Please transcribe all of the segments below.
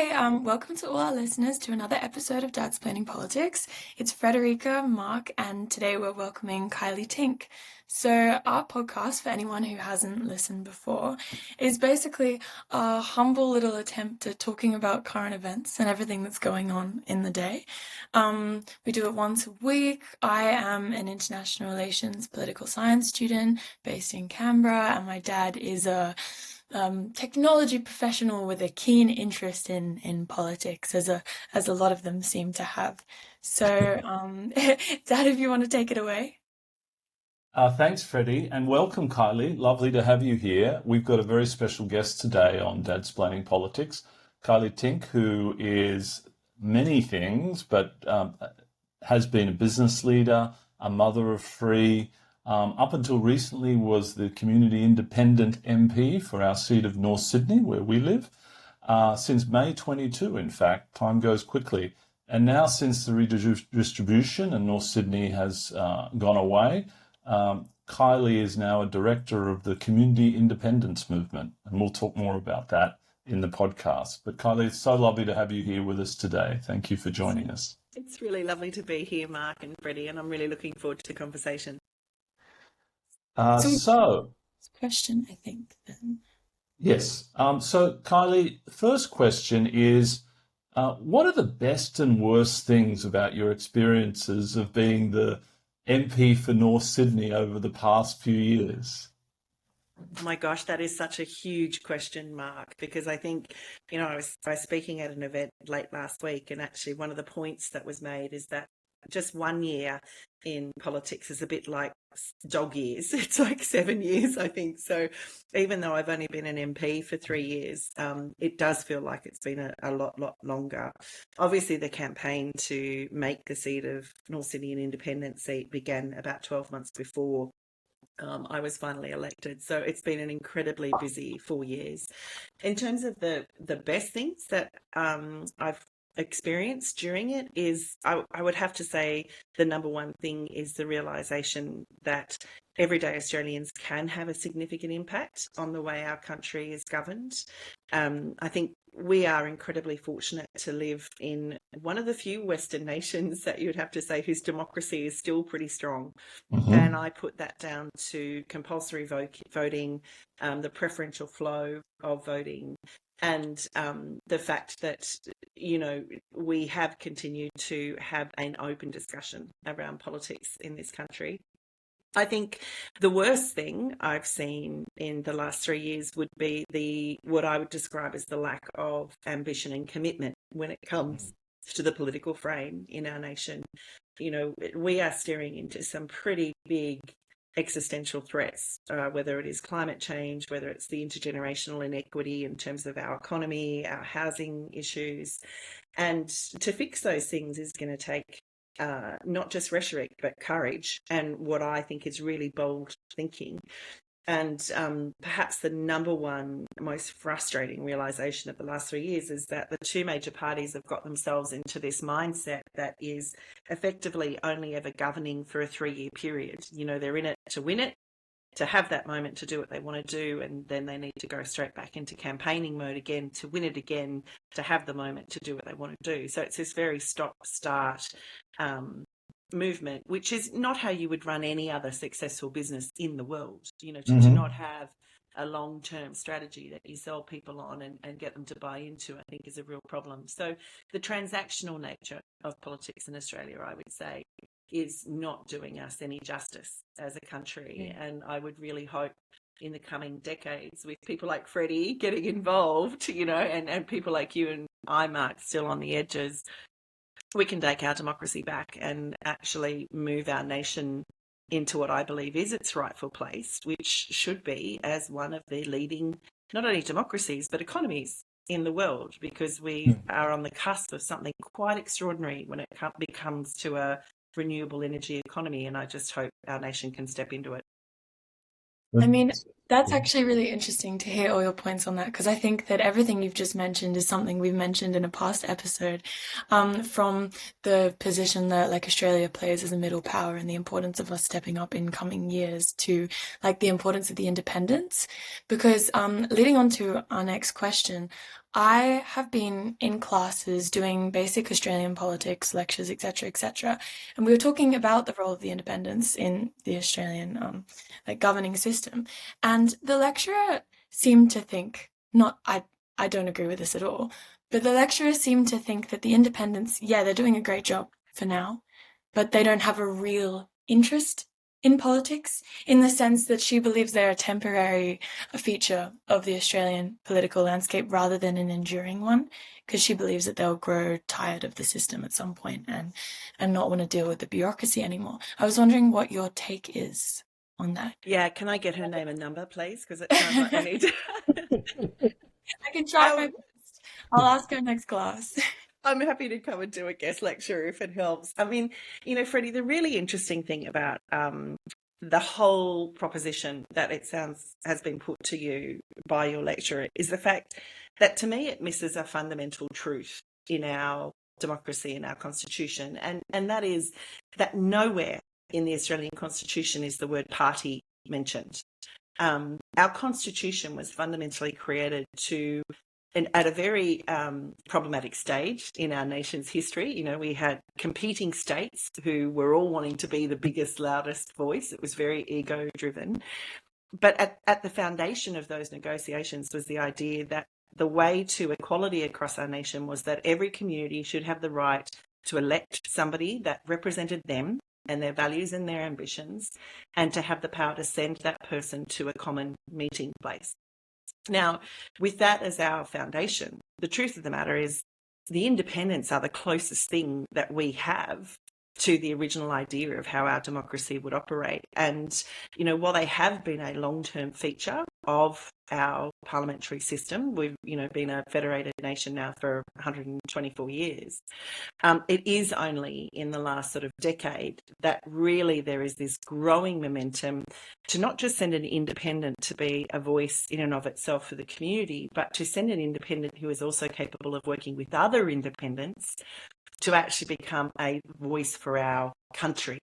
Hi, welcome to all our listeners to another episode of Dad's Planning Politics. It's Frederica, Mark, and today we're welcoming Kylea Tink. So our podcast, for anyone who hasn't listened before, is basically a humble little attempt at talking about current events and everything that's going on in the day. We do it once a week. I am an international relations political science student based in Canberra, and my dad is a technology professional with a keen interest in politics, as a lot of them seem to have. So, Dad, if you want to take it away. Thanks, Freddie, and welcome, Kylea. Lovely to have you here. We've got a very special guest today on Dad's Planning Politics, Kylea Tink, who is many things, but has been a business leader, a mother of three, up until recently was the Community Independent MP for our seat of North Sydney, where we live, since May 22, in fact. Time goes quickly. And now since the redistribution and North Sydney has gone away, Kylea is now a director of the Community Independence Movement, and we'll talk more about that in the podcast. But Kylea, it's so lovely to have you here with us today. Thank you for joining us. It's really lovely to be here, Mark and Freddie, and I'm really looking forward to the conversation. Question, I think, then. Yes. So Kylea, first question is, what are the best and worst things about your experiences of being the MP for North Sydney over the past few years? Oh my gosh, that is such a huge question, Mark, because I think, I was speaking at an event late last week, and actually one of the points that was made is that just 1 year in politics is a bit like dog years. It's like 7 years, I think. So even though I've only been an MP for 3 years, it does feel like it's been a lot longer. Obviously, the campaign to make the seat of North Sydney an independent seat began about 12 months before I was finally elected. So it's been an incredibly busy 4 years. In terms of the best things that I've experienced during it is, I would have to say the number one thing is the realisation that everyday Australians can have a significant impact on the way our country is governed. I think we are incredibly fortunate to live in one of the few Western nations that you would have to say whose democracy is still pretty strong. Mm-hmm. And I put that down to compulsory voting, the preferential flow of voting, and the fact that, we have continued to have an open discussion around politics in this country. I think the worst thing I've seen in the last 3 years would be what I would describe as the lack of ambition and commitment when it comes to the political frame in our nation. We are staring into some pretty big existential threats, whether it is climate change, whether it's the intergenerational inequity in terms of our economy, our housing issues. And to fix those things is going to take not just rhetoric, but courage, and what I think is really bold thinking. And perhaps the number one most frustrating realisation of the last 3 years is that the two major parties have got themselves into this mindset that is effectively only ever governing for a 3-year period. They're in it to win it, to have that moment to do what they want to do, and then they need to go straight back into campaigning mode again to win it again, to have the moment to do what they want to do. So it's this very stop-start movement, which is not how you would run any other successful business in the world. To not have a long-term strategy that you sell people on and get them to buy into, I think is a real problem. So the transactional nature of politics in Australia, I would say, is not doing us any justice as a country. And I would really hope in the coming decades, with people like Freddie getting involved, and people like you and I, Mark, still on the edges, we can take our democracy back and actually move our nation into what I believe is its rightful place, which should be as one of the leading, not only democracies, but economies in the world, because we are on the cusp of something quite extraordinary when it comes to a renewable energy economy. And I just hope our nation can step into it. I mean, That's actually really interesting to hear all your points on that because I think that everything you've just mentioned is something we've mentioned in a past episode, from the position that like Australia plays as a middle power and the importance of us stepping up in coming years to like the importance of the independence. Because leading on to our next question, I have been in classes doing basic Australian politics lectures, etc., etc., and we were talking about the role of the independence in the Australian like governing system. And the lecturer seemed to think, not, I don't agree with this at all, but the lecturer seemed to think that the independents, yeah, they're doing a great job for now, but they don't have a real interest in politics in the sense that she believes they're a temporary feature of the Australian political landscape rather than an enduring one, because she believes that they'll grow tired of the system at some point and not want to deal with the bureaucracy anymore. I was wondering what your take is on that. Yeah, can I get her name and number, please? Because it sounds like we need to. I can try my um, best. I'll ask her next class. I'm happy to come and do a guest lecture if it helps. I mean, Freddie, the really interesting thing about the whole proposition that it sounds has been put to you by your lecturer is the fact that to me it misses a fundamental truth in our democracy, in our constitution, and that is that nowhere in the Australian Constitution is the word party mentioned. Our constitution was fundamentally created to, and at a very problematic stage in our nation's history. We had competing states who were all wanting to be the biggest, loudest voice. It was very ego driven. But at the foundation of those negotiations was the idea that the way to equality across our nation was that every community should have the right to elect somebody that represented them and their values and their ambitions, and to have the power to send that person to a common meeting place. Now, with that as our foundation, the truth of the matter is the independents are the closest thing that we have to the original idea of how our democracy would operate. And, while they have been a long-term feature of our parliamentary system, we've, been a federated nation now for 124 years. It is only in the last sort of decade that really there is this growing momentum to not just send an independent to be a voice in and of itself for the community, but to send an independent who is also capable of working with other independents to actually become a voice for our country.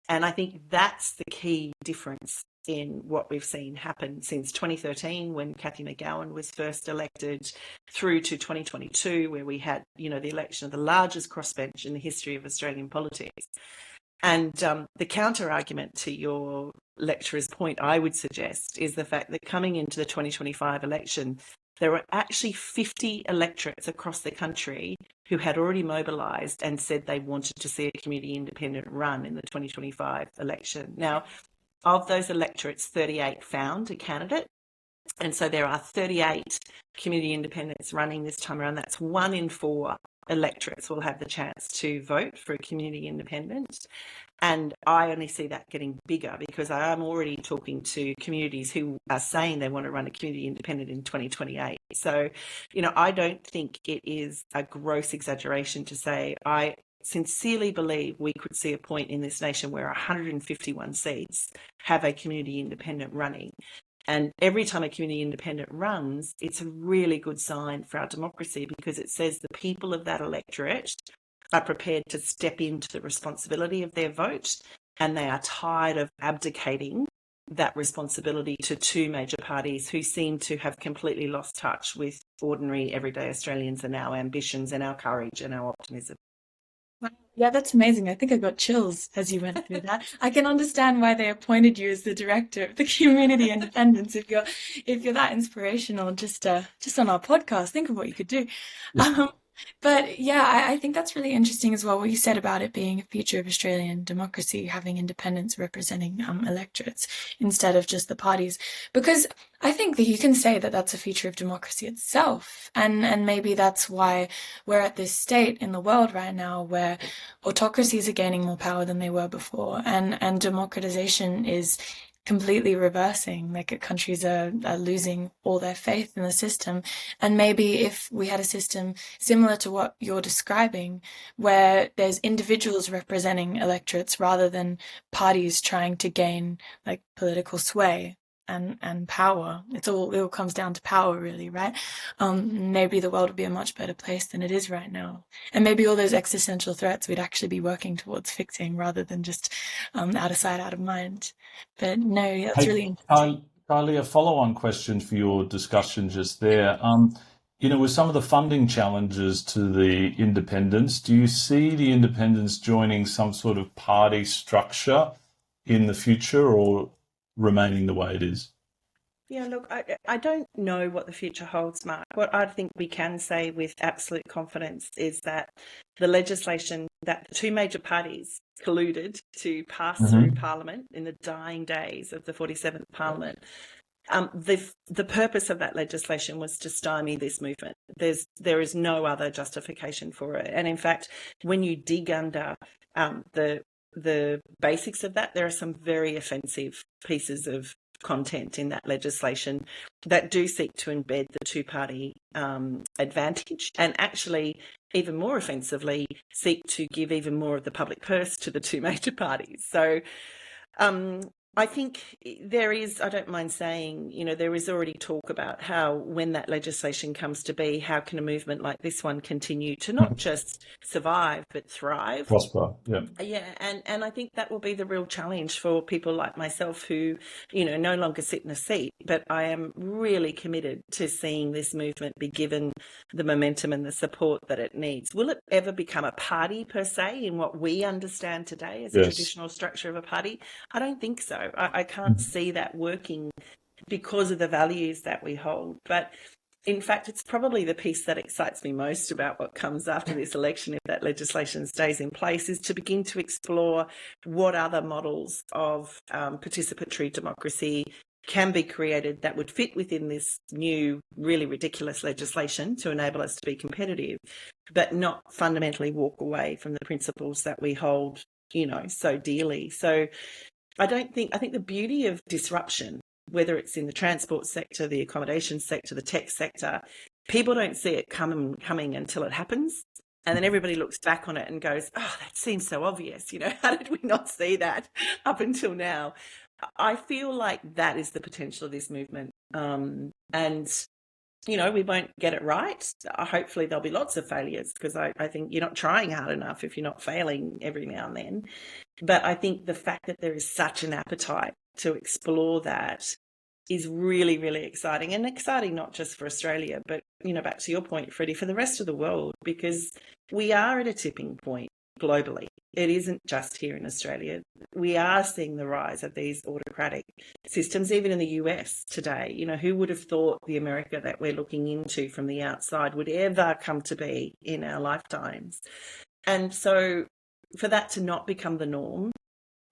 And I think that's the key difference in what we've seen happen since 2013, when Cathy McGowan was first elected, through to 2022, where we had, the election of the largest crossbench in the history of Australian politics. And the counter argument to your lecturer's point, I would suggest, is the fact that coming into the 2025 election, there were actually 50 electorates across the country who had already mobilised and said they wanted to see a community independent run in the 2025 election. Now, of those electorates, 38 found a candidate. And so there are 38 community independents running this time around. That's 1 in 4 electorates will have the chance to vote for a community independent. And I only see that getting bigger because I am already talking to communities who are saying they want to run a community independent in 2028. So, I don't think it is a gross exaggeration to say I sincerely believe we could see a point in this nation where 151 seats have a community independent running. And every time a community independent runs, it's a really good sign for our democracy because it says the people of that electorate are prepared to step into the responsibility of their vote, and they are tired of abdicating that responsibility to two major parties who seem to have completely lost touch with ordinary everyday Australians and our ambitions and our courage and our optimism. Wow. Yeah, that's amazing. I think I got chills as you went through that. I can understand why they appointed you as the director of the community independence if you're that inspirational just on our podcast. Think of what you could do. Um, but yeah, I think that's really interesting as well, what you said about it being a feature of Australian democracy, having independents representing electorates instead of just the parties. Because I think that you can say that that's a feature of democracy itself. And maybe that's why we're at this state in the world right now where autocracies are gaining more power than they were before, and democratization is completely reversing. Like countries are losing all their faith in the system. And maybe if we had a system similar to what you're describing, where there's individuals representing electorates rather than parties trying to gain like political sway, and power. It all comes down to power, really, right? Maybe the world would be a much better place than it is right now. And maybe all those existential threats we'd actually be working towards fixing rather than just out of sight, out of mind. But no, that's Hey, really interesting. Kylie, a follow-on question for your discussion just there. With some of the funding challenges to the independents, do you see the independents joining some sort of party structure in the future or remaining the way it is? Yeah, look, I don't know what the future holds, Mark. What I think we can say with absolute confidence is that the legislation that the two major parties colluded to pass through Hmm. Parliament in the dying days of the 47th Parliament, the purpose of that legislation was to stymie this movement. There is no other justification for it. And in fact, when you dig under the basics of that, there are some very offensive pieces of content in that legislation that do seek to embed the two-party advantage, and actually, even more offensively, seek to give even more of the public purse to the two major parties. So I think I don't mind saying, there is already talk about how when that legislation comes to be, how can a movement like this one continue to not just survive, but thrive? Prosper, yeah. Yeah, and I think that will be the real challenge for people like myself who, no longer sit in a seat, but I am really committed to seeing this movement be given the momentum and the support that it needs. Will it ever become a party per se in what we understand today as a Yes. traditional structure of a party? I don't think so. I can't see that working because of the values that we hold. But in fact, it's probably the piece that excites me most about what comes after this election, if that legislation stays in place, is to begin to explore what other models of participatory democracy can be created that would fit within this new, really ridiculous legislation to enable us to be competitive, but not fundamentally walk away from the principles that we hold, so dearly. So I think the beauty of disruption, whether it's in the transport sector, the accommodation sector, the tech sector, people don't see it coming until it happens. And then everybody looks back on it and goes, oh, that seems so obvious. How did we not see that up until now? I feel like that is the potential of this movement. And we won't get it right. Hopefully there'll be lots of failures, because I think you're not trying hard enough if you're not failing every now and then. But I think the fact that there is such an appetite to explore that is really, really exciting, and exciting not just for Australia, but, back to your point, Freddie, for the rest of the world, because we are at a tipping point globally. It isn't just here in Australia. We are seeing the rise of these autocratic systems, even in the US today. Who would have thought the America that we're looking into from the outside would ever come to be in our lifetimes? And so for that to not become the norm,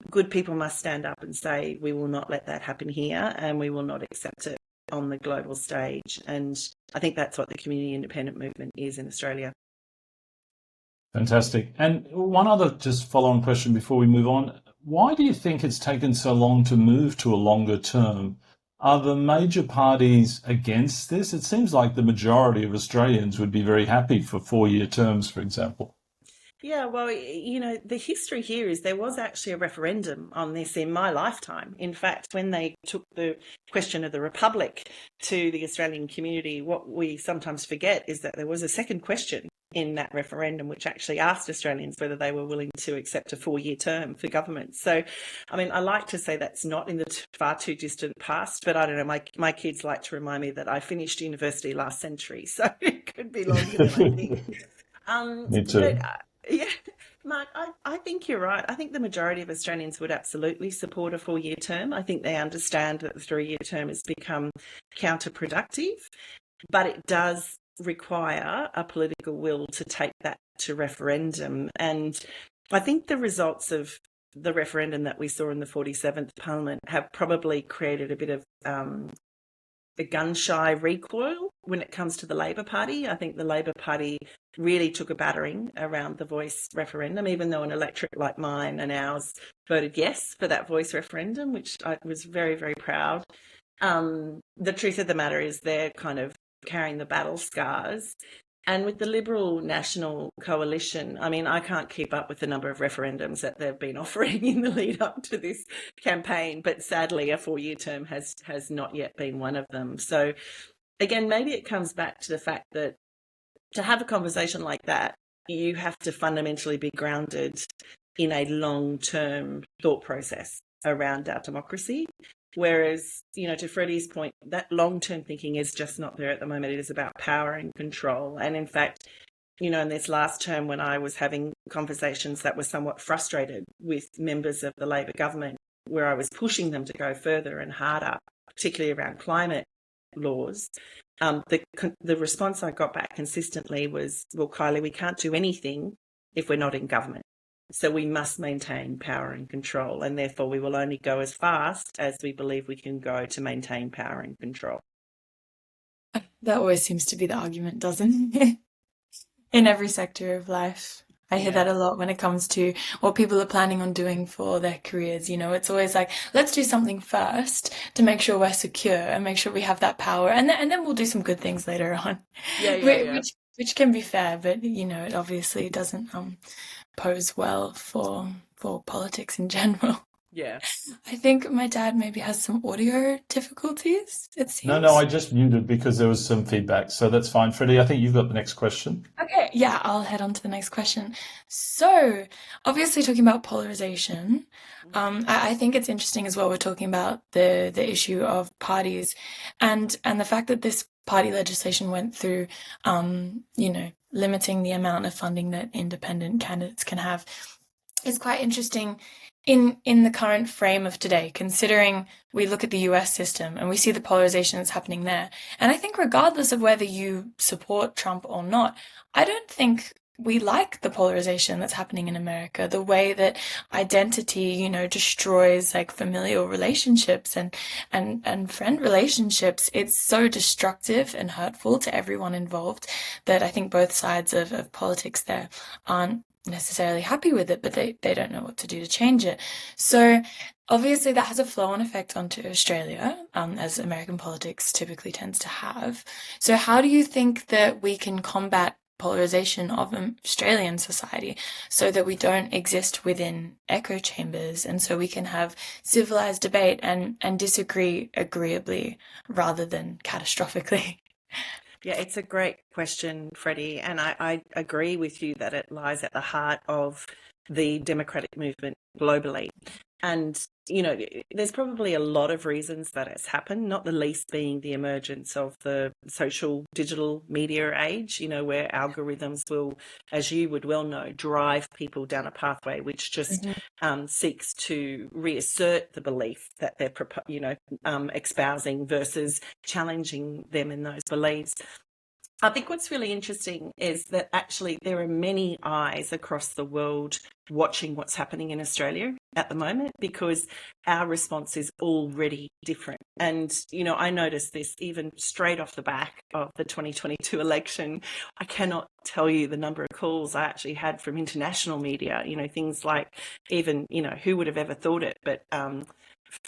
good people must stand up and say, we will not let that happen here, and we will not accept it on the global stage. And I think that's what the community independent movement is in Australia. Fantastic. And one other just follow-on question before we move on. Why do you think it's taken so long to move to a longer term? Are the major parties against this? It seems like the majority of Australians would be very happy for 4-year terms, for example. Yeah, well, the history here is there was actually a referendum on this in my lifetime. In fact, when they took the question of the Republic to the Australian community, what we sometimes forget is that there was a second question in that referendum, which actually asked Australians whether they were willing to accept a 4-year term for government. So, I like to say that's not in the far too distant past, but I don't know, my kids like to remind me that I finished university last century, so it could be longer than I think. Me But too. yeah, Mark, I think you're right. I think the majority of Australians would absolutely support a 4-year term. I think they understand that the 3-year term has become counterproductive, but it does require a political will to take that to referendum. And I think the results of the referendum that we saw in the 47th Parliament have probably created a bit of a gun-shy recoil when it comes to the Labor Party. I think the Labor Party really took a battering around the voice referendum, even though an electorate like mine and ours voted yes for that voice referendum, which I was very, very proud. The truth of the matter is they're kind of carrying the battle scars. And with the Liberal National Coalition, I mean, I can't keep up with the number of referendums that they've been offering in the lead up to this campaign, but sadly, a 4-year term has not yet been one of them. So again, maybe it comes back to the fact that to have a conversation like that, you have to fundamentally be grounded in a long-term thought process around our democracy. Whereas, to Freddie's point, that long-term thinking is just not there at the moment. It is about power and control. And in fact, in this last term, when I was having conversations that were somewhat frustrated with members of the Labor government, where I was pushing them to go further and harder, particularly around climate laws, the response I got back consistently was, well, Kylie, we can't do anything if we're not in government. So we must maintain power and control, and therefore we will only go as fast as we believe we can go to maintain power and control. That always seems to be the argument, doesn't it? In every sector of life. I hear that a lot when it comes to what people are planning on doing for their careers. It's always like, let's do something first to make sure we're secure and make sure we have that power, and then we'll do some good things later on. Which can be fair, but it obviously doesn't pose well for politics in general. Yeah. I think my dad maybe has some audio difficulties, it seems. No, I just muted because there was some feedback, so that's fine. Freddie, I think you've got the next question. Okay, yeah, I'll head on to the next question. So, obviously talking about polarization, I think it's interesting as well. We're talking about the issue of parties and the fact that this party legislation went through, limiting the amount of funding that independent candidates can have is quite interesting in the current frame of today, considering we look at the US system and we see the polarization that's happening there. And I think regardless of whether you support Trump or not, I don't think we like the polarization that's happening in America, the way that identity, destroys like familial relationships and friend relationships. It's so destructive and hurtful to everyone involved that I think both sides of politics there aren't necessarily happy with it, but they don't know what to do to change it. So obviously that has a flow-on effect onto Australia, as American politics typically tends to have. So how do you think that we can combat polarization of Australian society so that we don't exist within echo chambers and so we can have civilized debate and disagree agreeably rather than catastrophically? Yeah, it's a great question, Freddie, and I agree with you that it lies at the heart of the democratic movement globally. And, there's probably a lot of reasons that it's happened, not the least being the emergence of the social digital media age, where algorithms will, as you would well know, drive people down a pathway which just seeks to reassert the belief that they're, espousing versus challenging them in those beliefs. I think what's really interesting is that actually there are many eyes across the world watching what's happening in Australia at the moment because our response is already different. And, I noticed this even straight off the back of the 2022 election. I cannot tell you the number of calls I actually had from international media, things like even, who would have ever thought it, but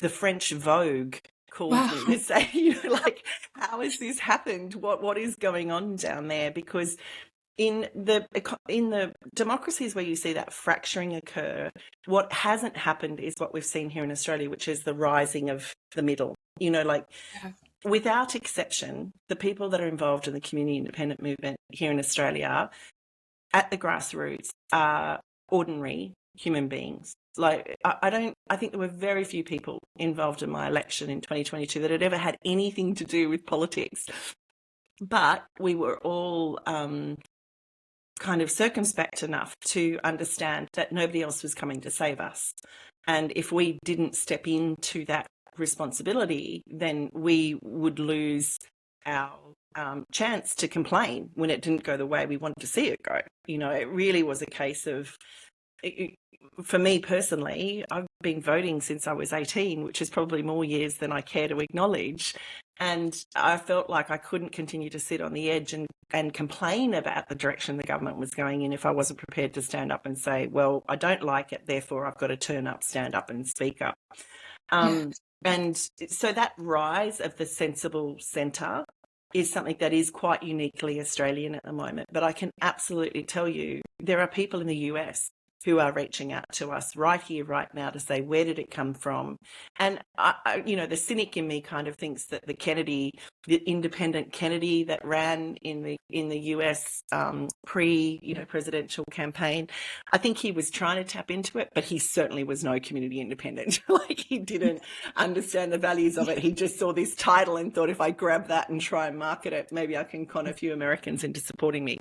the French Vogue called me to say, how has this happened? What is going on down there? Because in the democracies where you see that fracturing occur, what hasn't happened is what we've seen here in Australia, which is the rising of the middle. Without exception, the people that are involved in the community independent movement here in Australia at the grassroots are ordinary human beings. I think there were very few people involved in my election in 2022 that had ever had anything to do with politics. But we were all kind of circumspect enough to understand that nobody else was coming to save us. And if we didn't step into that responsibility, then we would lose our chance to complain when it didn't go the way we wanted to see it go. It really was a case of, for me personally, I've been voting since I was 18, which is probably more years than I care to acknowledge. And I felt like I couldn't continue to sit on the edge and complain about the direction the government was going in if I wasn't prepared to stand up and say, well, I don't like it, therefore I've got to turn up, stand up and speak up. And so that rise of the sensible centre is something that is quite uniquely Australian at the moment. But I can absolutely tell you there are people in the US who are reaching out to us right here, right now to say, where did it come from? And, the cynic in me kind of thinks that the independent Kennedy that ran in the US presidential campaign, I think he was trying to tap into it, but he certainly was no community independent. Like, he didn't understand the values of it. He just saw this title and thought, if I grab that and try and market it, maybe I can con a few Americans into supporting me.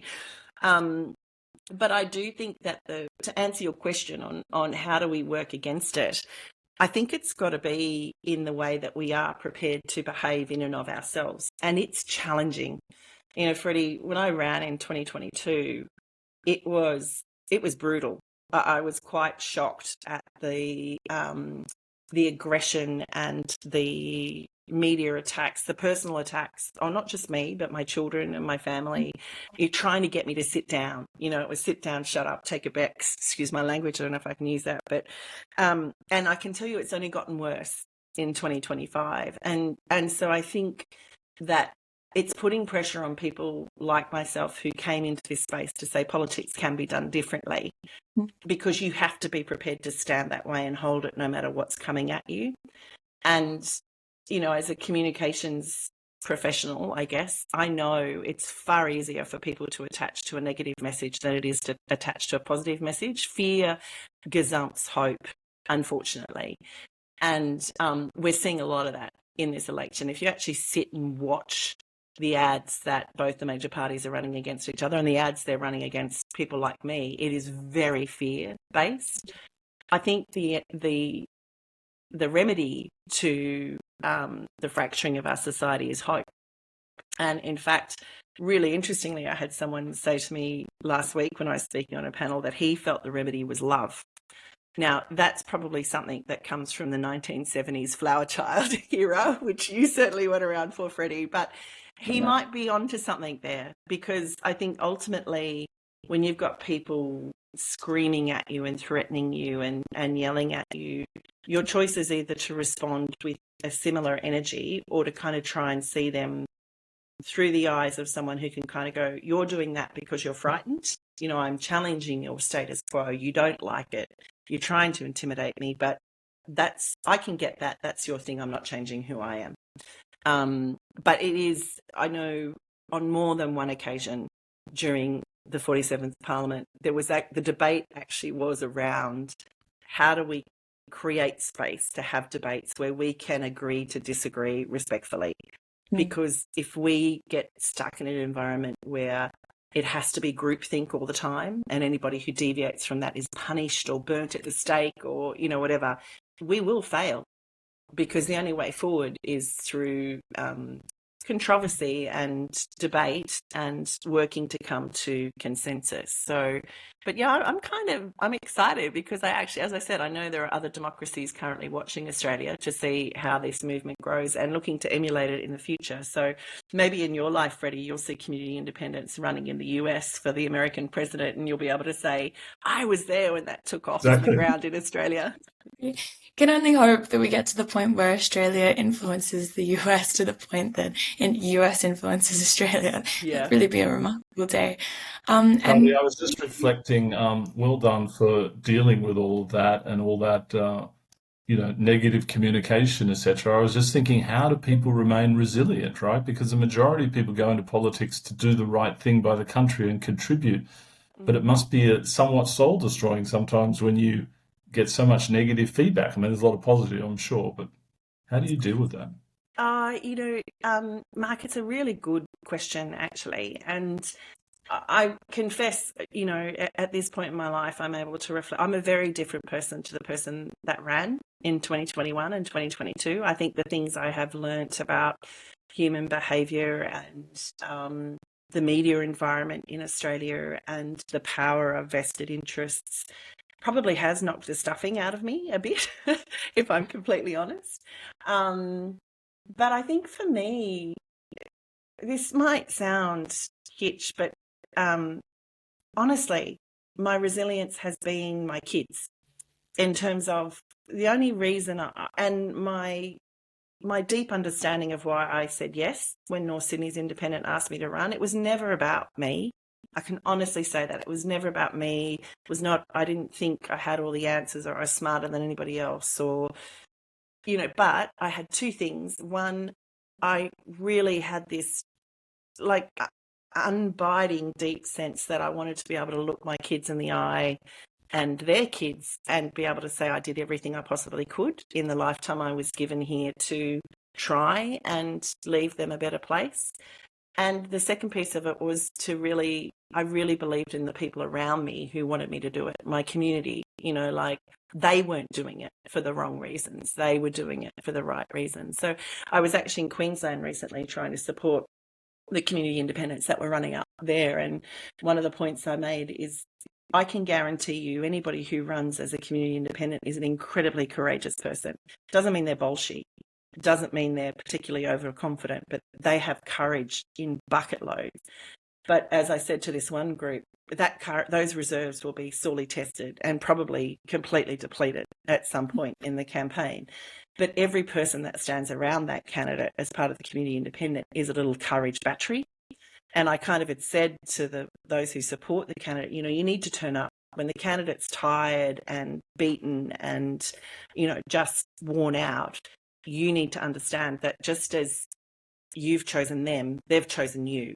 But I do think that to answer your question on how do we work against it, I think it's got to be in the way that we are prepared to behave in and of ourselves. And it's challenging. Freddie, when I ran in 2022, it was brutal. I was quite shocked at the aggression and the media attacks, the personal attacks on not just me, but my children and my family. You're trying to get me to sit down. It was sit down, shut up, take a Bex. Excuse my language. I don't know if I can use that. But, and I can tell you it's only gotten worse in 2025. And so I think that it's putting pressure on people like myself who came into this space to say politics can be done differently, because you have to be prepared to stand that way and hold it no matter what's coming at you. And as a communications professional, I guess, I know it's far easier for people to attach to a negative message than it is to attach to a positive message. Fear gazumps hope, unfortunately. And we're seeing a lot of that in this election. If you actually sit and watch the ads that both the major parties are running against each other and the ads they're running against people like me, it is very fear-based. I think the remedy to the fracturing of our society is hope. And in fact, really interestingly, I had someone say to me last week when I was speaking on a panel that he felt the remedy was love. Now, that's probably something that comes from the 1970s flower child era, which you certainly went around for, Freddie, but he might be onto something there, because I think ultimately when you've got people screaming at you and threatening you and yelling at you, your choice is either to respond with a similar energy or to kind of try and see them through the eyes of someone who can kind of go, you're doing that because you're frightened. I'm challenging your status quo. You don't like it. You're trying to intimidate me, but I can get that. That's your thing. I'm not changing who I am. But it is, I know on more than one occasion during the 47th Parliament, there was the debate actually was around how do we create space to have debates where we can agree to disagree respectfully. Because if we get stuck in an environment where it has to be groupthink all the time and anybody who deviates from that is punished or burnt at the stake or, whatever, we will fail, because the only way forward is through controversy and debate and working to come to consensus. So, but yeah, I'm excited because I actually, as I said, I know there are other democracies currently watching Australia to see how this movement grows and looking to emulate it in the future. So maybe in your life, Freddie, you'll see community independence running in the US for the American president, and you'll be able to say, I was there when that took off on the ground in Australia. Can only hope that we get to the point where Australia influences the US to the point that US influences Australia. Yeah. It'd really be a remarkable day. Kylie, I was just reflecting, well done for dealing with all of that and all that, negative communication, etc. I was just thinking, how do people remain resilient, right? Because the majority of people go into politics to do the right thing by the country and contribute. But it must be somewhat soul destroying sometimes when you get so much negative feedback. I mean, there's a lot of positive, I'm sure, but how do you deal with that? Mark, it's a really good question, actually. And I confess, at this point in my life, I'm able to reflect. I'm a very different person to the person that ran in 2021 and 2022. I think the things I have learnt about human behaviour and the media environment in Australia and the power of vested interests probably has knocked the stuffing out of me a bit, if I'm completely honest. But I think for me, this might sound kitsch, but honestly, my resilience has been my kids, in terms of the only reason and my my deep understanding of why I said yes when North Sydney's Independent asked me to run, it was never about me. I can honestly say that it was never about me. It was not, I didn't think I had all the answers or I was smarter than anybody else or, but I had two things. One, I really had this like unbiting deep sense that I wanted to be able to look my kids in the eye and their kids and be able to say I did everything I possibly could in the lifetime I was given here to try and leave them a better place. And the second piece of it was I really believed in the people around me who wanted me to do it, my community, they weren't doing it for the wrong reasons. They were doing it for the right reasons. So I was actually in Queensland recently trying to support the community independents that were running up there. And one of the points I made is I can guarantee you anybody who runs as a community independent is an incredibly courageous person. Doesn't mean they're bullshit. Doesn't mean they're particularly overconfident, but they have courage in bucket loads. But as I said to this one group, those reserves will be sorely tested and probably completely depleted at some point in the campaign. But every person that stands around that candidate as part of the community independent is a little courage battery. And I kind of had said to those who support the candidate, you need to turn up when the candidate's tired and beaten and, just worn out. You need to understand that just as you've chosen them, they've chosen you.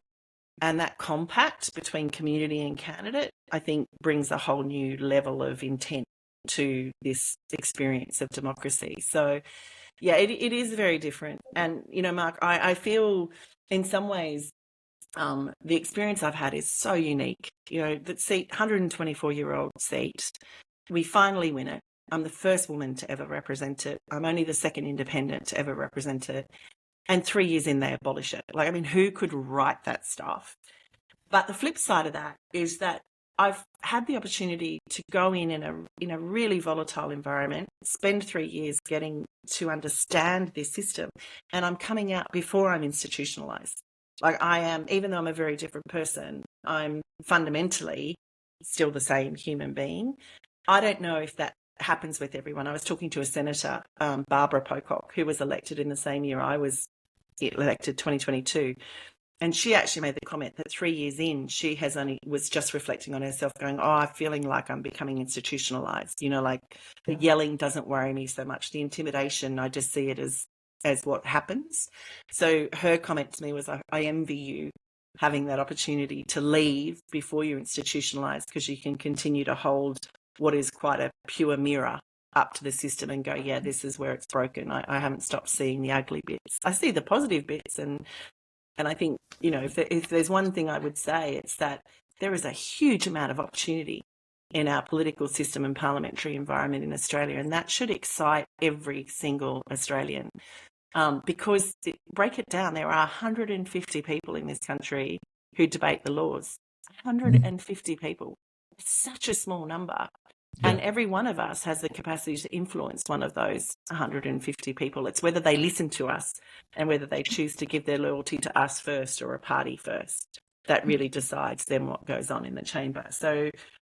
And that compact between community and candidate, I think, brings a whole new level of intent to this experience of democracy. So, yeah, it is very different. And, Mark, I feel in some ways the experience I've had is so unique. That seat, 124-year-old seat, we finally win it. I'm the first woman to ever represent it. I'm only the second independent to ever represent it. And 3 years in, they abolish it. Who could write that stuff? But the flip side of that is that I've had the opportunity to go in a really volatile environment, spend 3 years getting to understand this system, and I'm coming out before I'm institutionalized. I am, even though I'm a very different person, I'm fundamentally still the same human being. I don't know if that happens with everyone. I was talking to a senator, Barbara Pocock, who was elected in the same year I was elected, 2022. And she actually made the comment that 3 years in, she was just reflecting on herself going, I'm feeling like I'm becoming institutionalized. The yelling doesn't worry me so much. The intimidation, I just see it as what happens. So her comment to me was, I envy you having that opportunity to leave before you're institutionalized, because you can continue to hold what is quite a pure mirror up to the system and go, yeah, this is where it's broken. I haven't stopped seeing the ugly bits. I see the positive bits. And I think, if there's one thing I would say, it's that there is a huge amount of opportunity in our political system and parliamentary environment in Australia. And that should excite every single Australian. Because break it down, there are 150 people in this country who debate the laws. 150 people. It's such a small number. Yeah. And every one of us has the capacity to influence one of those 150 people. It's whether they listen to us and whether they choose to give their loyalty to us first or a party first. That really decides then what goes on in the chamber. So,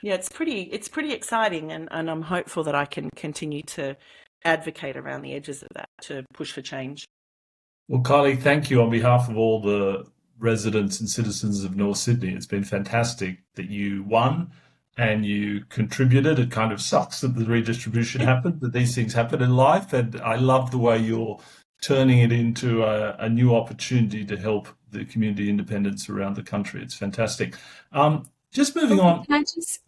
yeah, it's pretty exciting, and I'm hopeful that I can continue to advocate around the edges of that to push for change. Well, Kylie, thank you on behalf of all the residents and citizens of North Sydney. It's been fantastic that you won and you contributed. It kind of sucks that the redistribution happened, but these things happen in life. And I love the way you're turning it into a new opportunity to help the community independents around the country. It's fantastic. Just moving on. Can I just,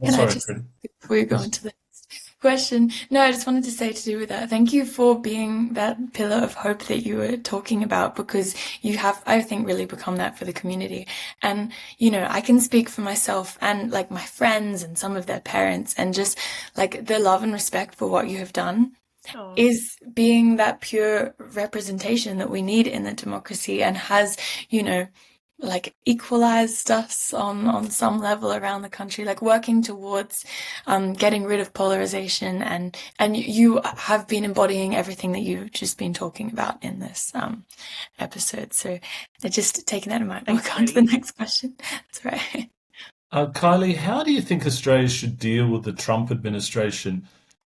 before you go on to the next question, no, I just wanted to say, to do with that, thank you for being that pillar of hope that you were talking about, because you have, I think, really become that for the community. And, I can speak for myself and my friends and some of their parents, and just the love and respect for what you have done is being that pure representation that we need in the democracy, and has, equalized us on some level around the country, working towards getting rid of polarisation, and you have been embodying everything that you've just been talking about in this episode. So just taking that in mind, we'll go on to the next question. That's right. Kylie, how do you think Australia should deal with the Trump administration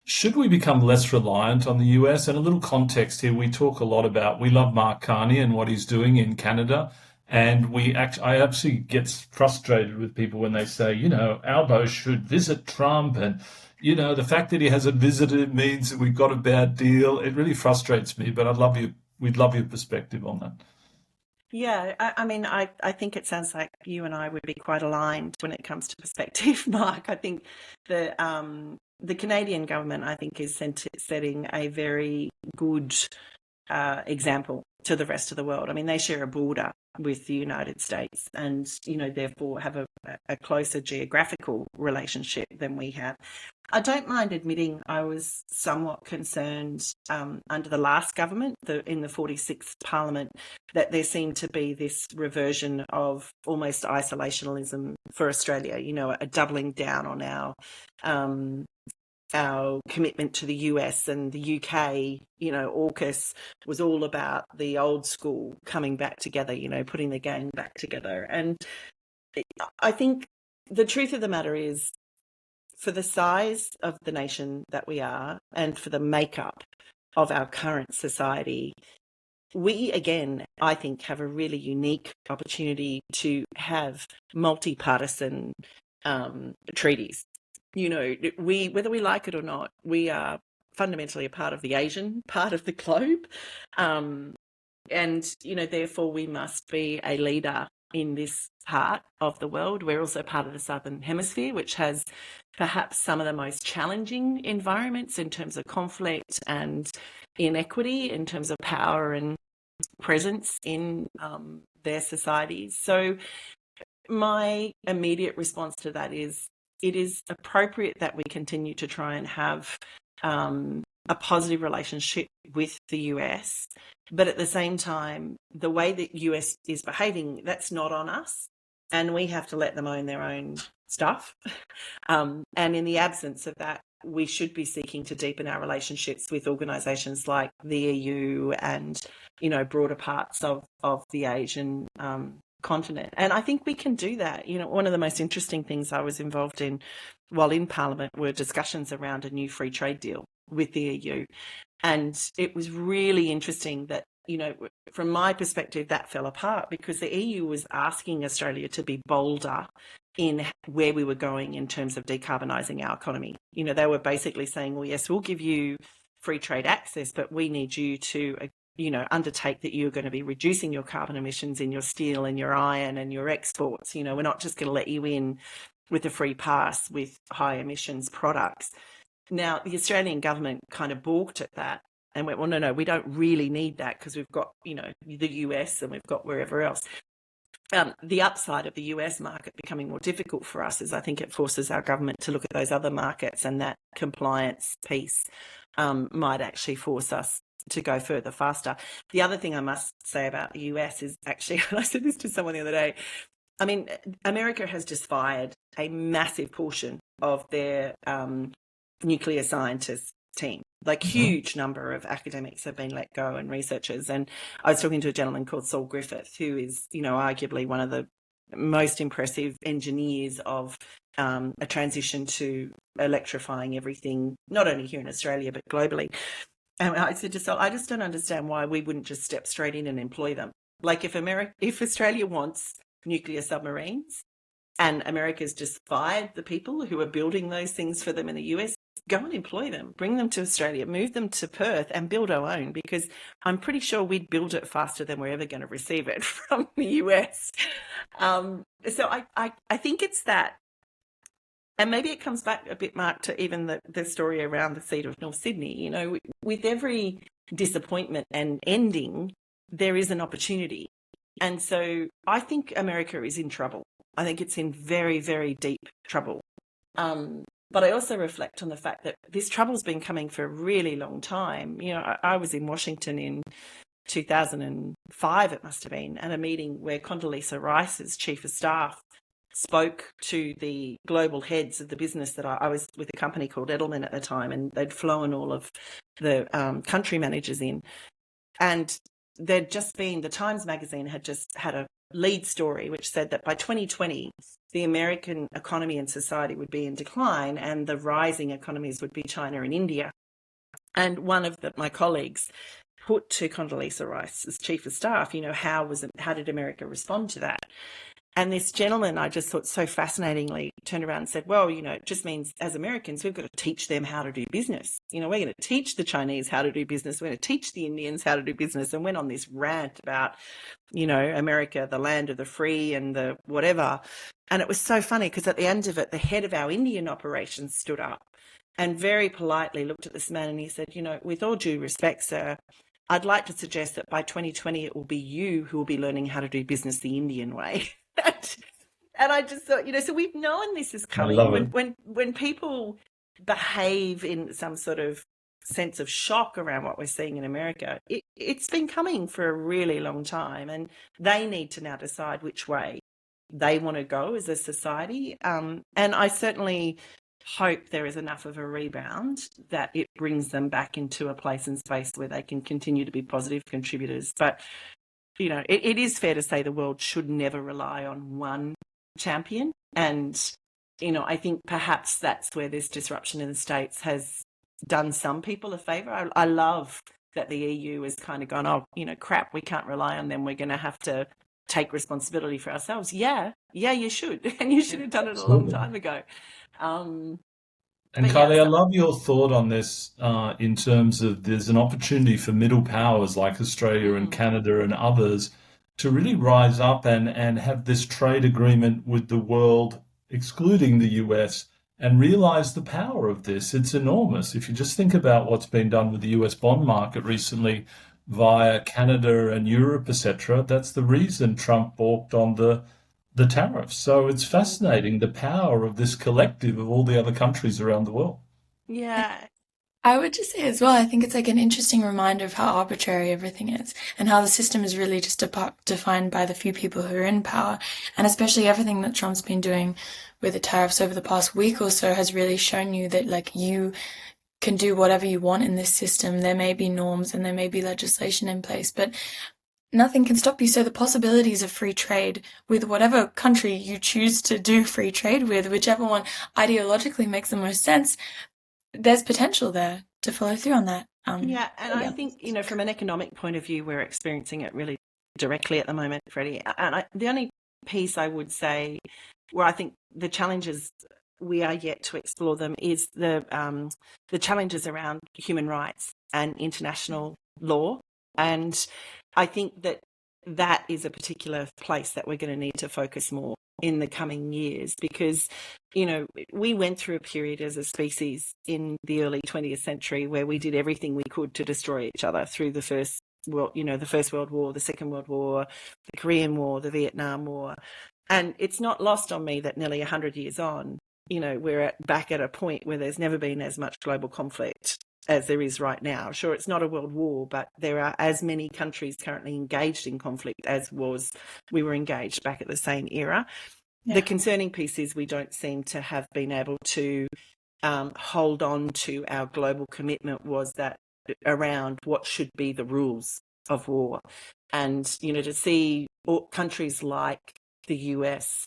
Should we become less reliant on the US? And a little context here, we talk a lot about, we love Mark Carney and what he's doing in Canada. And I actually get frustrated with people when they say, Albo should visit Trump. And, the fact that he hasn't visited means that we've got a bad deal. It really frustrates me, but we'd love your perspective on that. Yeah, I mean, I think it sounds like you and I would be quite aligned when it comes to perspective, Mark. I think the Canadian government, I think, is setting a very good example to the rest of the world. I mean, they share a border with the United States and, therefore have a closer geographical relationship than we have. I don't mind admitting I was somewhat concerned under the last government, in the 46th Parliament, that there seemed to be this reversion of almost isolationism for Australia, a doubling down on our commitment to the US and the UK. AUKUS was all about the old school coming back together, putting the gang back together. And I think the truth of the matter is, for the size of the nation that we are and for the makeup of our current society, we, again, I think, have a really unique opportunity to have multi-partisan treaties. Whether we like it or not, we are fundamentally a part of the Asian part of the globe. And, therefore we must be a leader in this part of the world. We're also part of the Southern Hemisphere, which has perhaps some of the most challenging environments in terms of conflict and inequity, in terms of power and presence in their societies. So my immediate response to that is, it is appropriate that we continue to try and have a positive relationship with the US, but at the same time, the way that US is behaving, that's not on us, and we have to let them own their own stuff. And in the absence of that, we should be seeking to deepen our relationships with organisations like the EU and, broader parts of the Asian continent. And I think we can do that. One of the most interesting things I was involved in while in Parliament were discussions around a new free trade deal with the EU. And it was really interesting that, from my perspective, that fell apart because the EU was asking Australia to be bolder in where we were going in terms of decarbonising our economy. They were basically saying, well, yes, we'll give you free trade access, but we need you to undertake that you're going to be reducing your carbon emissions in your steel and your iron and your exports. We're not just going to let you in with a free pass with high emissions products. Now, the Australian government kind of balked at that and went, well, no, we don't really need that because we've got, the US and we've got wherever else. The upside of the US market becoming more difficult for us is I think it forces our government to look at those other markets, and that compliance piece might actually force us to go further faster. The other thing I must say about the US is actually, and I said this to someone the other day, I mean, America has just fired a massive portion of their nuclear scientists team. Like, huge number of academics have been let go and researchers. And I was talking to a gentleman called Saul Griffith, who is, arguably one of the most impressive engineers of a transition to electrifying everything, not only here in Australia, but globally. And I said to Saul, I just don't understand why we wouldn't just step straight in and employ them. Like, if Australia wants nuclear submarines and America's just fired the people who are building those things for them in the US, go and employ them, bring them to Australia, move them to Perth and build our own, because I'm pretty sure we'd build it faster than we're ever going to receive it from the US. So I think it's that. And maybe it comes back a bit, Mark, to even the story around the seat of North Sydney. With every disappointment and ending, there is an opportunity. And so I think America is in trouble. I think it's in very, very deep trouble. But I also reflect on the fact that this trouble's been coming for a really long time. I was in Washington in 2005, it must have been, at a meeting where Condoleezza Rice, as Chief of Staff, spoke to the global heads of the business that I was with a company called Edelman at the time, and they'd flown all of the country managers in. And there'd just been, the Times magazine had just had a lead story which said that by 2020, the American economy and society would be in decline and the rising economies would be China and India. And one of my colleagues put to Condoleezza Rice as chief of staff, how did America respond to that? And this gentleman, I just thought so fascinatingly, turned around and said, well, it just means as Americans, we've got to teach them how to do business. We're going to teach the Chinese how to do business. We're going to teach the Indians how to do business. And went on this rant about, America, the land of the free and the whatever. And it was so funny because at the end of it, the head of our Indian operations stood up and very politely looked at this man and he said, with all due respect, sir, I'd like to suggest that by 2020, it will be you who will be learning how to do business the Indian way. And I just thought, so we've known this is coming. I love it. When people behave in some sort of sense of shock around what we're seeing in America, it's been coming for a really long time, and they need to now decide which way they want to go as a society. And I certainly hope there is enough of a rebound that it brings them back into a place and space where they can continue to be positive contributors. But it is fair to say the world should never rely on one champion. And, I think perhaps that's where this disruption in the States has done some people a favour. I love that the EU has kind of gone, oh, crap, we can't rely on them. We're going to have to take responsibility for ourselves. Yeah, you should. And you should have done it a long time ago. And Kylie, I love your thought on this in terms of there's an opportunity for middle powers like Australia and Canada and others to really rise up and have this trade agreement with the world, excluding the US, and realize the power of this. It's enormous. If you just think about what's been done with the US bond market recently via Canada and Europe, etc., that's the reason Trump balked on the tariffs. So it's fascinating the power of this collective of all the other countries around the world. Yeah. I would just say as well, I think it's like an interesting reminder of how arbitrary everything is and how the system is really just defined by the few people who are in power. And especially everything that Trump's been doing with the tariffs over the past week or so has really shown you that like you can do whatever you want in this system. There may be norms and there may be legislation in place, but nothing can stop you. So the possibilities of free trade with whatever country you choose to do free trade with, whichever one ideologically makes the most sense, there's potential there to follow through on that. I think, from an economic point of view, we're experiencing it really directly at the moment, Freddie. And the only piece I would say where I think the challenges we are yet to explore them is the challenges around human rights and international law. And I think that is a particular place that we're going to need to focus more in the coming years because, we went through a period as a species in the early 20th century where we did everything we could to destroy each other through the First World War, the Second World War, the Korean War, the Vietnam War. And it's not lost on me that nearly 100 years on, we're back at a point where there's never been as much global conflict as there is right now. Sure, it's not a world war, but there are as many countries currently engaged in conflict as we were engaged back at the same era. Yeah. The concerning piece is we don't seem to have been able to hold on to our global commitment was that around what should be the rules of war. And, to see countries like the US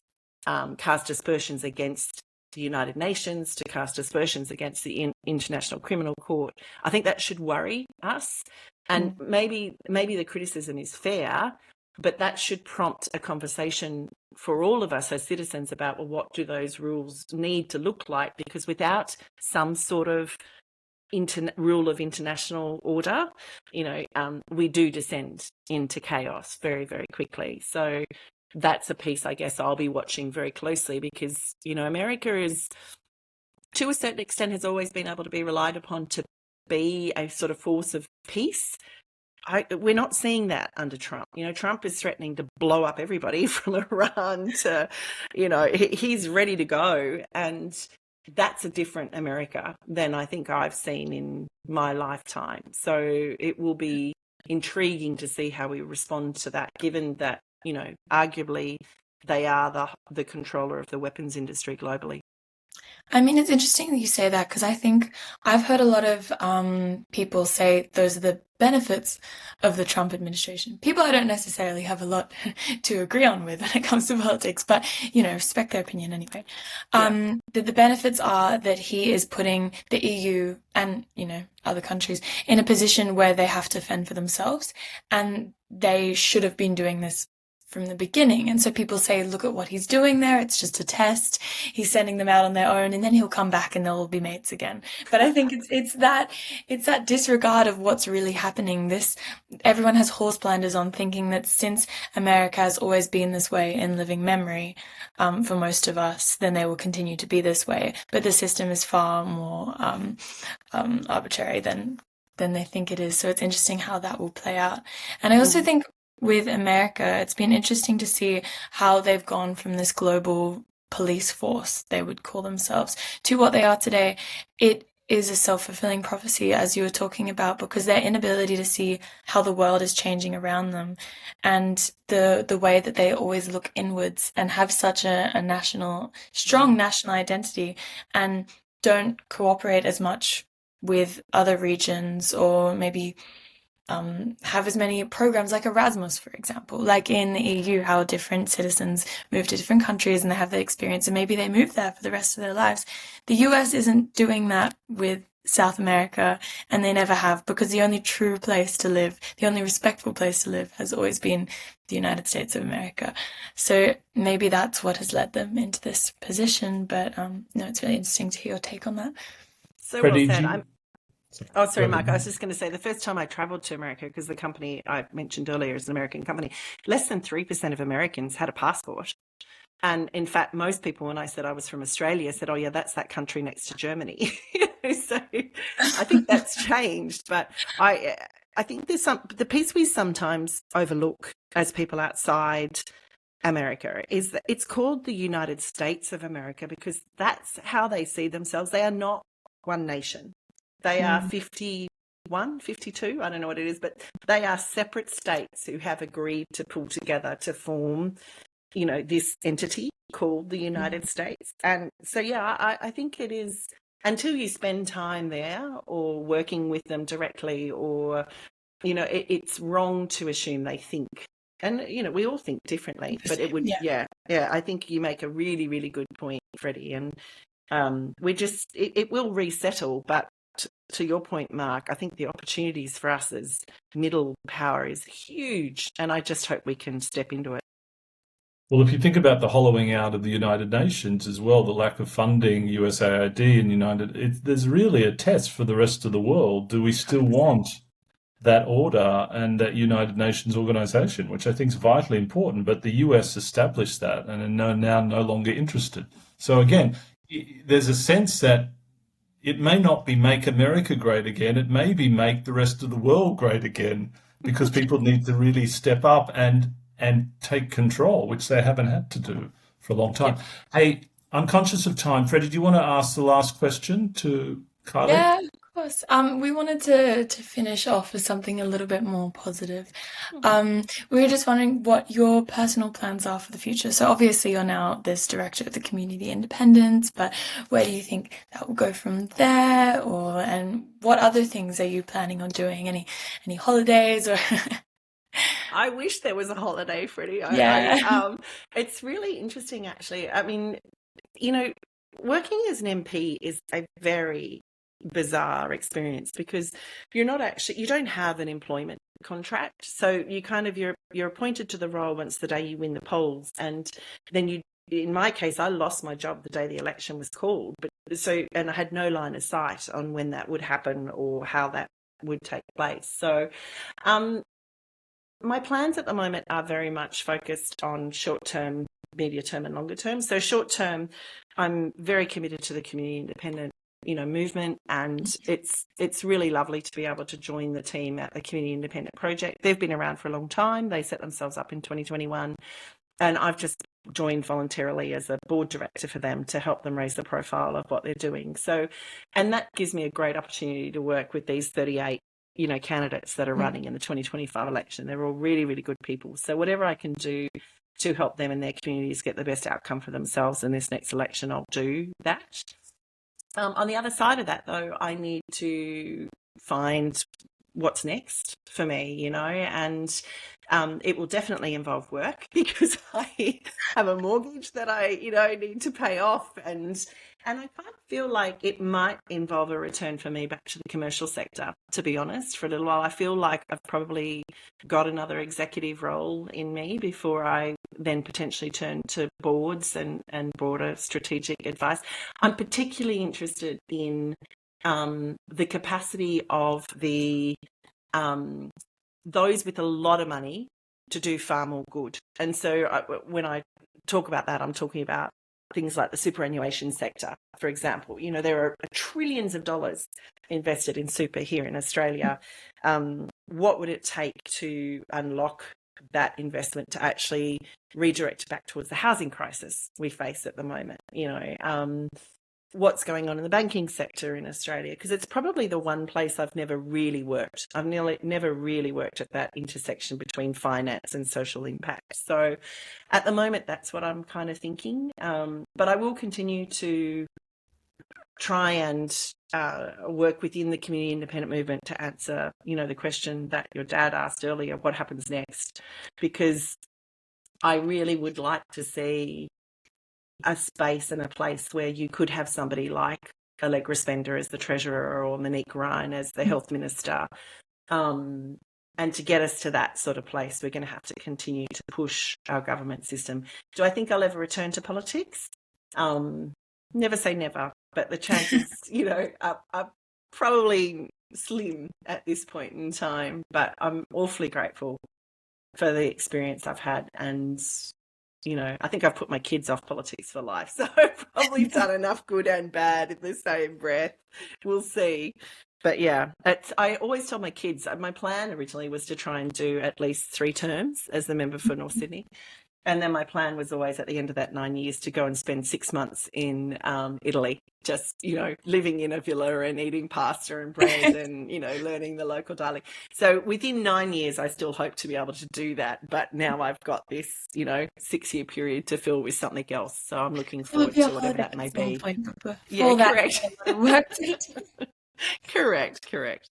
cast aspersions against the United Nations, to cast aspersions against the International Criminal Court, I think that should worry us. And maybe the criticism is fair, but that should prompt a conversation for all of us as citizens about, well, what do those rules need to look like? Because without some sort of rule of international order, we do descend into chaos very, very quickly. So that's a piece I guess I'll be watching very closely because, America is, to a certain extent, has always been able to be relied upon to be a sort of force of peace. We're not seeing that under Trump. Trump is threatening to blow up everybody from Iran to, he's ready to go. And that's a different America than I think I've seen in my lifetime. So it will be intriguing to see how we respond to that, given that, arguably they are the controller of the weapons industry globally. I mean, it's interesting that you say that because I think I've heard a lot of people say those are the benefits of the Trump administration. People I don't necessarily have a lot to agree on with when it comes to politics, but respect their opinion anyway. Yeah. That the benefits are that he is putting the EU and other countries in a position where they have to fend for themselves, and they should have been doing this from the beginning. And so people say, look at what he's doing there. It's just a test. He's sending them out on their own, and then he'll come back and they'll all be mates again. But I think it's that disregard of what's really happening. Everyone has horse blinders on, thinking that since America has always been this way in living memory, for most of us, then they will continue to be this way. But the system is far more arbitrary than they think it is. So it's interesting how that will play out. And I also Mm. think with America, it's been interesting to see how they've gone from this global police force, they would call themselves, to what they are today. It is a self-fulfilling prophecy, as you were talking about, because their inability to see how the world is changing around them, and the way that they always look inwards and have such a strong national identity, and don't cooperate as much with other regions, or maybe have as many programs like Erasmus, for example, like in the EU, how different citizens move to different countries and they have the experience and maybe they move there for the rest of their lives. The US isn't doing that with South America, and they never have, because the only true place to live, the only respectful place to live, has always been the United States of America. So maybe that's what has led them into this position. But no, it's really interesting to hear your take on that. So well Freddie, said. do you... Oh, Go sorry, Mark. I was ahead. just going to say the first time I traveled to America, because the company I mentioned earlier is an American company, less than 3% of Americans had a passport. And in fact, most people, when I said I was from Australia, said, oh, yeah, that's that country next to Germany. So I think that's changed. But I think the piece we sometimes overlook as people outside America is that it's called the United States of America because that's how they see themselves. They are not one nation. They are Mm. 51, 52, I don't know what it is, but they are separate states who have agreed to pull together to form, this entity called the Mm. United States. And so, yeah, I think it is, until you spend time there or working with them directly, or, it's wrong to assume they think. And, we all think differently, The but it same. would, Yeah. yeah, I think you make a really, really good point, Freddie. And it will resettle, but to your point, Mark, I think the opportunities for us as middle power is huge, and I just hope we can step into it. Well, if you think about the hollowing out of the United Nations as well, the lack of funding, USAID and there's really a test for the rest of the world. Do we still 100%. want that order and that United Nations organization, which I think is vitally important, but the US established that and are now no longer interested. So again, there's a sense that it may not be make America great again, it may be make the rest of the world great again, because people need to really step up and take control, which they haven't had to do for a long time. Yep. Hey, I'm conscious of time. Freddie, do you want to ask the last question to Kylie? Yeah, of course. We wanted to finish off with something a little bit more positive. Mhm. We were just wondering what your personal plans are for the future. So obviously you're now this director of the Community Independence, but where do you think that will go from there? And what other things are you planning on doing? Any holidays or I wish there was a holiday, Freddie. yeah. It's really interesting, actually. I mean, you know, working as an MP is a very bizarre experience because you don't have an employment contract. So you're appointed to the role once the day you win the polls. And then in my case, I lost my job the day the election was called. And I had no line of sight on when that would happen or how that would take place. So, my plans at the moment are very much focused on short term, medium term, and longer term. So short term, I'm very committed to the community independent, movement, and it's really lovely to be able to join the team at the Community Independent Project. They've been around for a long time. They set themselves up in 2021, and I've just joined voluntarily as a board director for them to help them raise the profile of what they're doing. So, and that gives me a great opportunity to work with these 38 candidates that are running in the 2025 election. They're all really, really good people. So whatever I can do to help them and their communities get the best outcome for themselves in this next election, I'll do that. On the other side of that, though, I need to find what's next for me, and it will definitely involve work because I have a mortgage that I, need to pay off, and I kind of feel like it might involve a return for me back to the commercial sector, to be honest, for a little while. I feel like I've probably got another executive role in me before I then potentially turn to boards and broader strategic advice. I'm particularly interested in the capacity of those with a lot of money to do far more good. And so when I talk about that, I'm talking about things like the superannuation sector, for example. There are trillions of dollars invested in super here in Australia. What would it take to unlock that investment to actually redirect back towards the housing crisis we face at the moment? What's going on in the banking sector in Australia, because it's probably the one place I've never really worked. I've never really worked at that intersection between finance and social impact. So at the moment, that's what I'm kind of thinking. But I will continue to try and work within the community independent movement to answer, the question that your dad asked earlier, what happens next? Because I really would like to see a space and a place where you could have somebody like Allegra Spender as the Treasurer or Monique Ryan as the Health Minister. And to get us to that sort of place, we're going to have to continue to push our government system. Do I think I'll ever return to politics? Never say never, but the chances, are probably slim at this point in time. But I'm awfully grateful for the experience I've had, and I think I've put my kids off politics for life, so I've probably done enough good and bad in the same breath. We'll see. But yeah, I always tell my kids, my plan originally was to try and do at least 3 terms as the member for North Sydney. And then my plan was always at the end of that 9 years to go and spend 6 months in Italy, just, living in a villa and eating pasta and bread and, learning the local dialect. So within 9 years, I still hope to be able to do that. But now I've got this, 6-year period to fill with something else. So I'm looking forward to whatever that may be. Yeah, correct. Correct.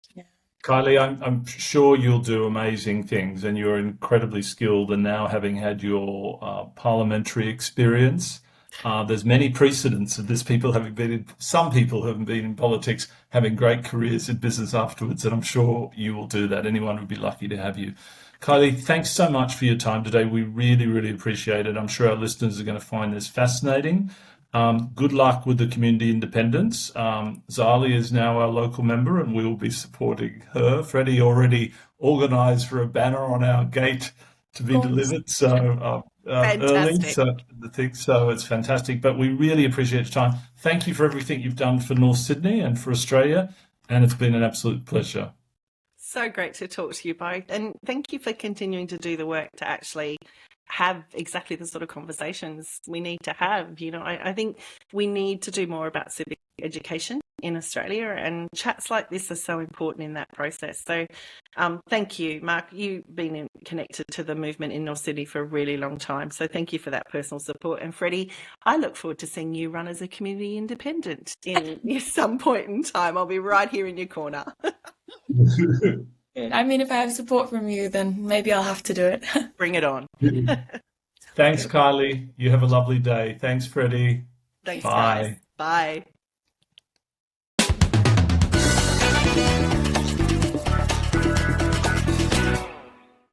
Kylie, I'm sure you'll do amazing things, and you're incredibly skilled. And now, having had your parliamentary experience, there's many precedents of this. Some people haven't been in politics, having great careers in business afterwards, and I'm sure you will do that. Anyone would be lucky to have you. Kylie, thanks so much for your time today. We really, really appreciate it. I'm sure our listeners are going to find this fascinating. Good luck with the community independence. Zali is now our local member, and we will be supporting her. Freddie already organised for a banner on our gate to be delivered early. So it's fantastic. But we really appreciate your time. Thank you for everything you've done for North Sydney and for Australia, and it's been an absolute pleasure. So great to talk to you both, and thank you for continuing to do the work to actually have exactly the sort of conversations we need to have. I think we need to do more about civic education in Australia, and chats like this are so important in that process. So thank you, Mark. You've been connected to the movement in North Sydney for a really long time, so thank you for that personal support. And Freddie, I look forward to seeing you run as a community independent in some point in time. I'll be right here in your corner. I mean, if I have support from you, then maybe I'll have to do it. Bring it on. Thanks, Kylie. You have a lovely day. Thanks, Freddie. Thanks, Bye. guys. Bye.